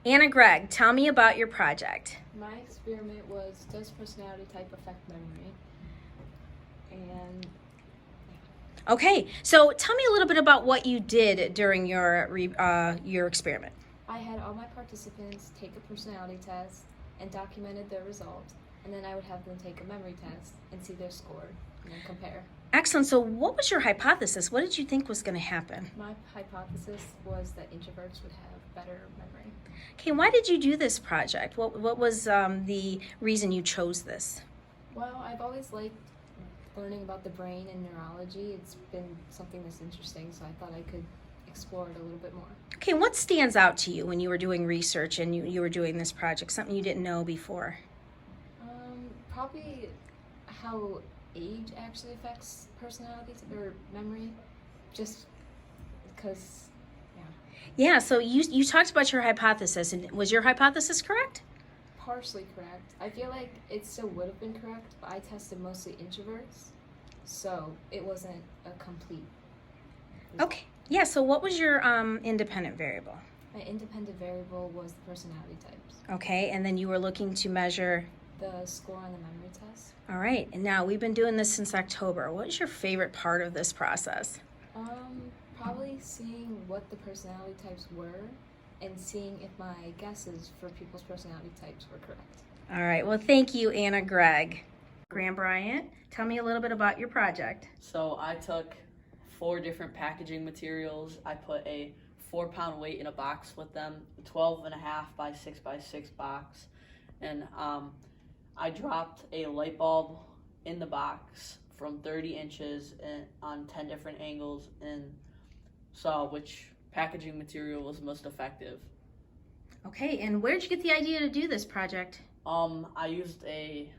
Anna Gregg, tell me about your project. My experiment was, does personality type affect memory? And Okay, so tell me a little bit about what you did during your experiment. I had all my participants take a personality test and documented their results, and then I would have them take a memory test and see their score and then compare. Excellent. So what was your hypothesis? What did you think was going to happen? My hypothesis was that introverts would have better memory. Okay, why did you do this project? What was the reason you chose this? Well, I've always liked learning about the brain and neurology. It's been something that's interesting, so I thought I could explore it a little bit more. Okay, what stands out to you when you were doing research and you were doing this project, something you didn't know before? Probably how age actually affects personality or memory, just because, Yeah, so you talked about your hypothesis, and was your hypothesis correct? partially correct. I feel like it still would have been correct, but I tested mostly introverts, so it wasn't a complete result. Okay, yeah, so what was your independent variable? My independent variable was the personality types. Okay, and then you were looking to measure. The score on the memory test. All right, and now we've been doing this since October. What is your favorite part of this process? Probably seeing what the personality types were and seeing if my guesses for people's personality types were correct. All right, well, thank you, Anna Gregg. Graham Bryant, tell me a little bit about your project. So I took 4 different packaging materials. I put a 4-pound weight in a box with them, a 12.5 by 6 by 6 box, and I dropped a light bulb in the box from 30 inches on 10 different angles and saw which packaging material was most effective. Okay, and where'd you get the idea to do this project? I used a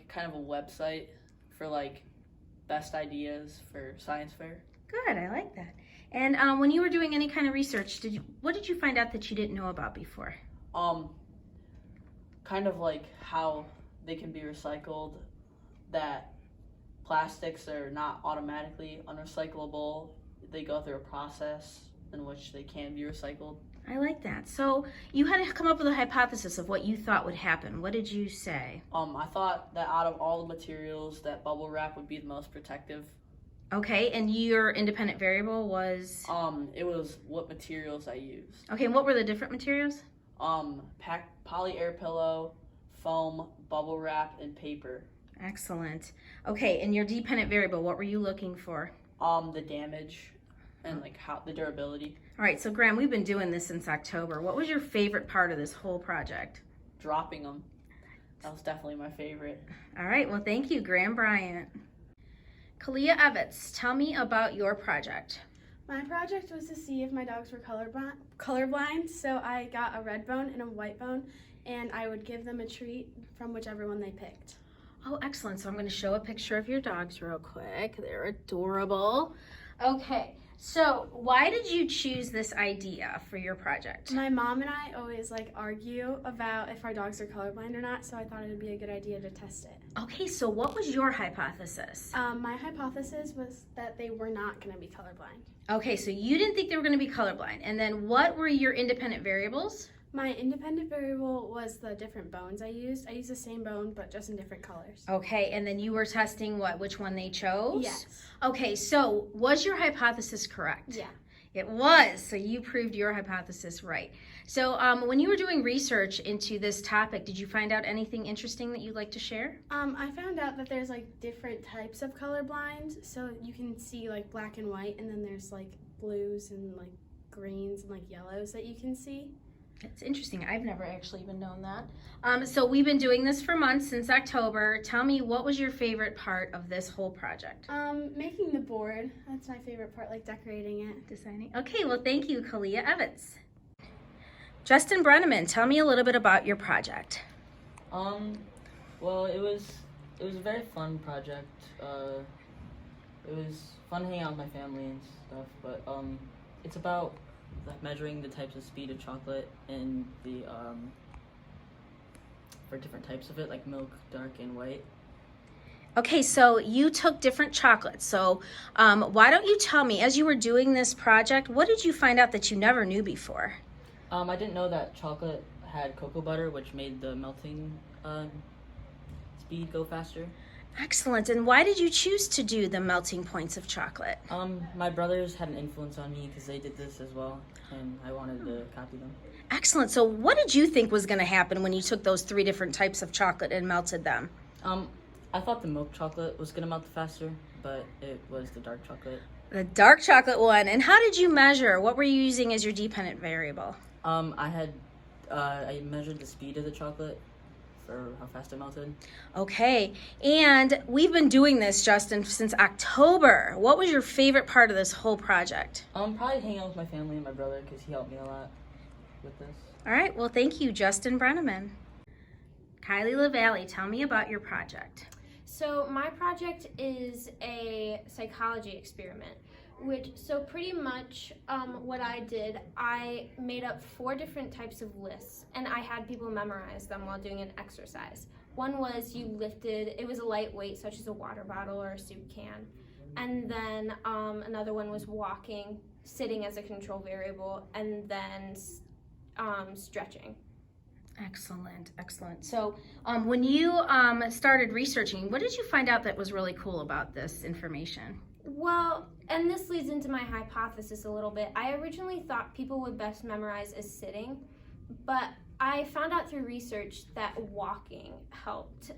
kind of a website for best ideas for science fair. Good, I like that. And when you were doing any kind of research, what did you find out that you didn't know about before? Kind of like how they can be recycled, that plastics are not automatically unrecyclable. They go through a process in which they can be recycled. I like that. So you had to come up with a hypothesis of what you thought would happen. What did you say? I thought that out of all the materials, that bubble wrap would be the most protective. Okay, and your independent variable was? It was what materials I used. Okay, and what were the different materials? Poly air pillow, foam, bubble wrap, and paper. Excellent. Okay, and your dependent variable, what were you looking for? The damage and how the durability. All right, so Graham, we've been doing this since October. What was your favorite part of this whole project? Dropping them. That was definitely my favorite. All right, well, thank you, Graham Bryant. Kalia Evans, tell me about your project. My project was to see if my dogs were colorblind, so I got a red bone and a white bone, and I would give them a treat from whichever one they picked. Oh, excellent. So I'm going to show a picture of your dogs real quick. They're adorable. Okay, so why did you choose this idea for your project? My mom and I always argue about if our dogs are colorblind or not, so I thought it would be a good idea to test it. Okay, so what was your hypothesis? My hypothesis was that they were not going to be colorblind. Okay, so you didn't think they were going to be colorblind. And then what were your independent variables? My independent variable was the different bones I used. I used the same bone, but just in different colors. Okay, and then you were testing which one they chose? Yes. Okay, so was your hypothesis correct? Yeah. It was, so you proved your hypothesis right. So when you were doing research into this topic, did you find out anything interesting that you'd like to share? I found out that there's different types of colorblind. So you can see black and white, and then there's blues and greens and yellows that you can see. It's interesting. I've never actually even known that. So we've been doing this for months, since October. Tell me, what was your favorite part of this whole project? Making the board. That's my favorite part, decorating it. Designing. Okay, well, thank you, Kalia Evans. Justin Brenneman, tell me a little bit about your project. Well, it was a very fun project. It was fun hanging out with my family and stuff, but it's about measuring the types of speed of chocolate and the for different types of it, like milk, dark, and white. Okay, so you took different chocolates. So why don't you tell me, as you were doing this project, what did you find out that you never knew before? I didn't know that chocolate had cocoa butter, which made the melting speed go faster. Excellent. And why did you choose to do the melting points of chocolate? My brothers had an influence on me because they did this as well, and I wanted to copy them. Excellent. So what did you think was going to happen when you took those 3 different types of chocolate and melted them? I thought the milk chocolate was gonna melt faster, but it was the dark chocolate. The dark chocolate one. And how did you measure? What were you using as your dependent variable? I measured the speed of the chocolate for how fast it melted. Okay. And we've been doing this, Justin, since October. What was your favorite part of this whole project? Probably hanging out with my family and my brother because he helped me a lot with this. All right. Well, thank you, Justin Brenneman. Kylie LaValle, tell me about your project. So my project is a psychology experiment, so pretty much what I did, I made up 4 different types of lists, and I had people memorize them while doing an exercise. One was you lifted, it was a lightweight, such as a water bottle or a soup can. And then another one was walking, sitting as a control variable, and then stretching. Excellent, excellent. So when you started researching, what did you find out that was really cool about this information? Well, and this leads into my hypothesis a little bit. I originally thought people would best memorize as sitting, but I found out through research that walking helped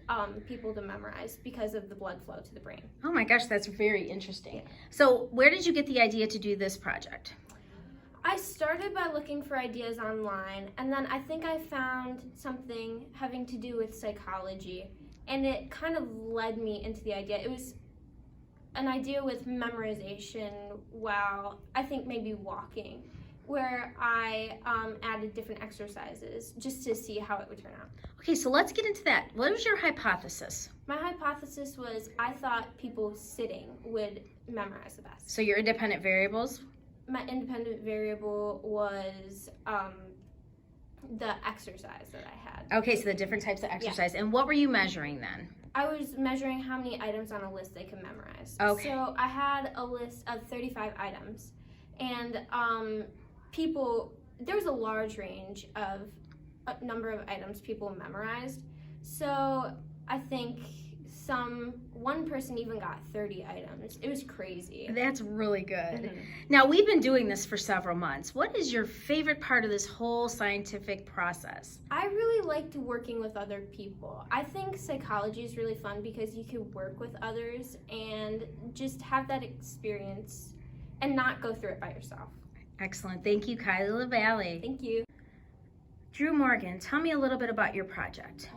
people to memorize because of the blood flow to the brain. Oh my gosh, that's very interesting. So where did you get the idea to do this project? I started by looking for ideas online, and then I think I found something having to do with psychology, and it kind of led me into the idea. It was an idea with memorization while I think maybe walking, where I added different exercises just to see how it would turn out. Okay, so let's get into that. What was your hypothesis? My hypothesis was I thought people sitting would memorize the best. So your independent variables? My independent variable was the exercise that I had. Okay, so the different types of exercise. And what were you measuring then? I was measuring how many items on a list they could memorize. Okay. So I had a list of 35 items, and there was a large range of a number of items people memorized. So I think one person even got 30 items. It was crazy. That's really good. Mm-hmm. Now, we've been doing this for several months. What is your favorite part of this whole scientific process? I really liked working with other people. I think psychology is really fun because you can work with others and just have that experience and not go through it by yourself. Excellent. Thank you, Kylie LaValle. Thank you. Drew Morgan, tell me a little bit about your project.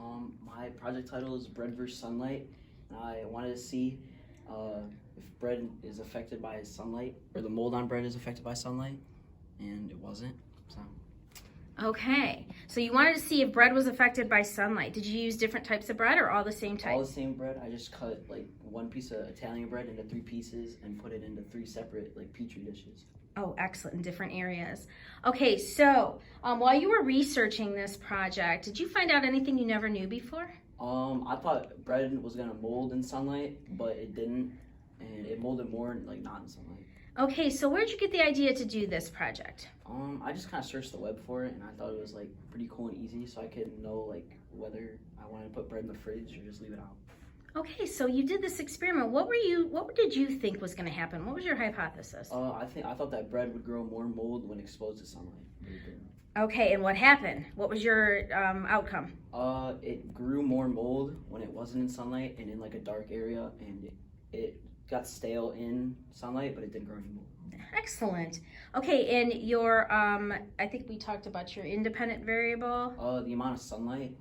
My project title is Bread vs. Sunlight. I wanted to see if bread is affected by sunlight, or the mold on bread is affected by sunlight, and it wasn't. So. Okay, so you wanted to see if bread was affected by sunlight. Did you use different types of bread or all the same type? All the same bread. I just cut like one piece of Italian bread into 3 pieces and put it into 3 separate like petri dishes. Oh, excellent, in different areas. Okay, so while you were researching this project, did you find out anything you never knew before? I thought bread was gonna mold in sunlight, but it didn't, and it molded more like not in sunlight. Okay, so where'd you get the idea to do this project? I just kind of searched the web for it, and I thought it was like pretty cool and easy, so I could know like whether I wanted to put bread in the fridge or just leave it out. Okay, so you did this experiment. What did you think was going to happen? What was your hypothesis? I thought that bread would grow more mold when exposed to sunlight. Okay, and what happened? What was your outcome? It grew more mold when it wasn't in sunlight and in like a dark area, and it got stale in sunlight, but it didn't grow any mold. Excellent. Okay, and your I think we talked about your independent variable. The amount of sunlight.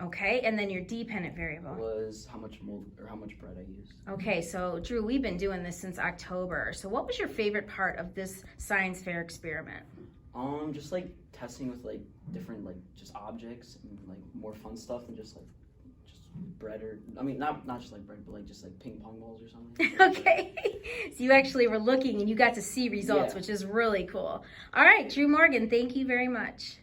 Okay, and then your dependent variable Was how much mold or how much bread I used. Okay, so Drew, we've been doing this since October. So what was your favorite part of this science fair experiment? Just like testing with like different like just objects and like more fun stuff than just bread, or I mean not just like bread, but like just like ping pong balls or something. Okay, so you actually were looking and you got to see results, Yeah. which is really cool. All right, Drew Morgan, thank you very much.